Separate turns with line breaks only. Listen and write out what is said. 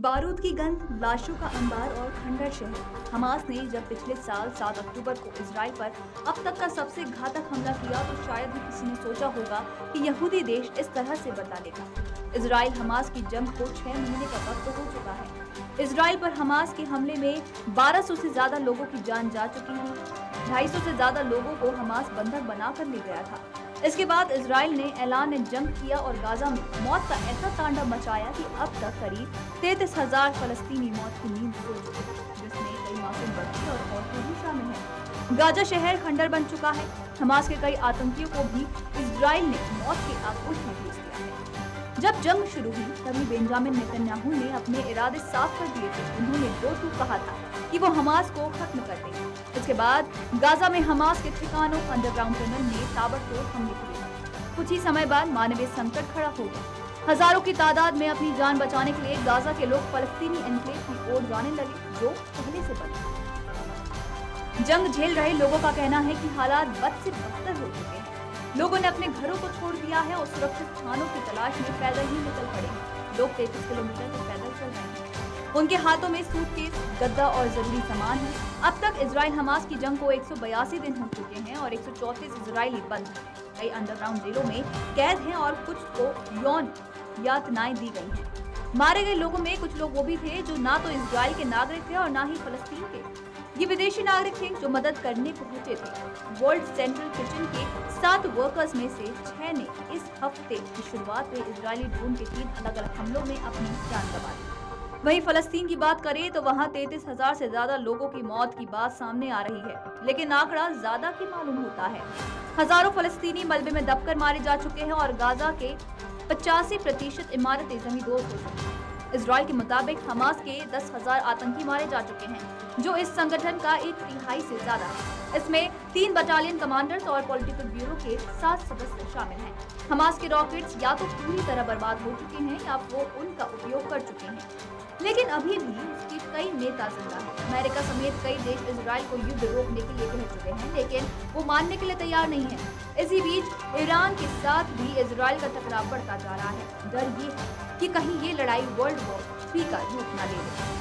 बारूद की गंध, लाशों का अंबार और खंडर शहर। हमास ने जब पिछले साल 7 अक्टूबर को इजराइल पर अब तक का सबसे घातक हमला किया तो शायद ही किसी ने सोचा होगा कि यहूदी देश इस तरह से बदला लेगा। इजराइल हमास की जंग को 6 महीने का वक्त हो चुका है। इजराइल पर हमास के हमले में 1200 से ज्यादा लोगों की जान जा चुकी है। 250 से ज्यादा लोगों को हमास बंधक बनाकर ले गया था। इसके बाद इजराइल ने ऐलान जंग किया और गाजा में मौत का ऐसा तांडव मचाया कि अब तक करीब 33,000 फलस्तीनी मौत की नींद सो चुके हैं, जिसमें कई मासूम बच्चे और औरतें भी शामिल हैं। गाजा शहर खंडर बन चुका है। हमास के कई आतंकियों को भी इजराइल ने मौत के आगोश में भेज दिया है। जब जंग शुरू हुई तभी बेंजामिन नेतन्याहू ने अपने इरादे साफ कर दिए थे। उन्होंने दो टूक कहा था कि वो हमास को खत्म कर देंगे। इसके बाद गाजा में हमास के ठिकानों अंडरग्राउंड टनल में ताबड़तोड़ हमले हुए। कुछ ही समय बाद मानवीय संकट खड़ा हो गया। हजारों की तादाद में अपनी जान बचाने के लिए गाजा के लोग फलस्तीनी एनक्लेव की ओर जाने लगे, जो पहले से बदला। जंग झेल रहे लोगों का कहना है कि हालात बद से बदतर हो चुके हैं। लोगों ने अपने घरों को छोड़ दिया है और सुरक्षित स्थानों की तलाश में पैदल ही निकल पड़े हैं। लोग 33 किलोमीटर तक पैदल चल रहे हैं। उनके हाथों में सूटकेस, गद्दा और जरूरी सामान है। अब तक इजराइल हमास की जंग को 182 दिन हो चुके हैं और 134 इजरायली बंद हैं। कई अंडरग्राउंड जेलों में कैद हैं और कुछ को यौन यातनाएं दी गई हैं। मारे गए लोगों में कुछ लोग वो भी थे जो ना तो इजराइल के नागरिक थे और ना ही फलस्तीन के। ये विदेशी नागरिक थे जो मदद करने पहुंचे थे। वर्ल्ड सेंट्रल किचन के 7 वर्कर्स में से 6 ने इस हफ्ते की शुरुआत में इजरायली ड्रोन के 3 अलग-अलग हमलों में अपनी जान गंवा दी। वहीं फलस्तीन की बात करें तो वहां 33,000 से ज्यादा लोगों की मौत की बात सामने आ रही है, लेकिन आंकड़ा ज्यादा की मालूम होता है। हजारों फलस्तीनी मलबे में दबकर मारे जा चुके हैं और गाजा के 85% इमारतें जमींदोज हो चुकी हैं। इजराइल के मुताबिक हमास के 10,000 आतंकी मारे जा चुके हैं, जो इस संगठन का 1/3 से ज्यादा है। इसमें 3 बटालियन कमांडर्स और पॉलिटिकल ब्यूरो के 7 सदस्य शामिल हैं। हमास के रॉकेट्स या तो पूरी तरह बर्बाद हो चुके हैं या वो उनका उपयोग कर चुके हैं, लेकिन अभी भी उसके कई नेता जिंदा हैं। अमेरिका समेत कई देश इजराइल को युद्ध रोकने के लिए कह चुके हैं, लेकिन वो मानने के लिए तैयार नहीं है। इसी बीच ईरान के साथ भी इजराइल का टकराव बढ़ता जा रहा है। डर ये है कि कहीं ये लड़ाई वर्ल्ड वॉर 3 का रूप न ले ले।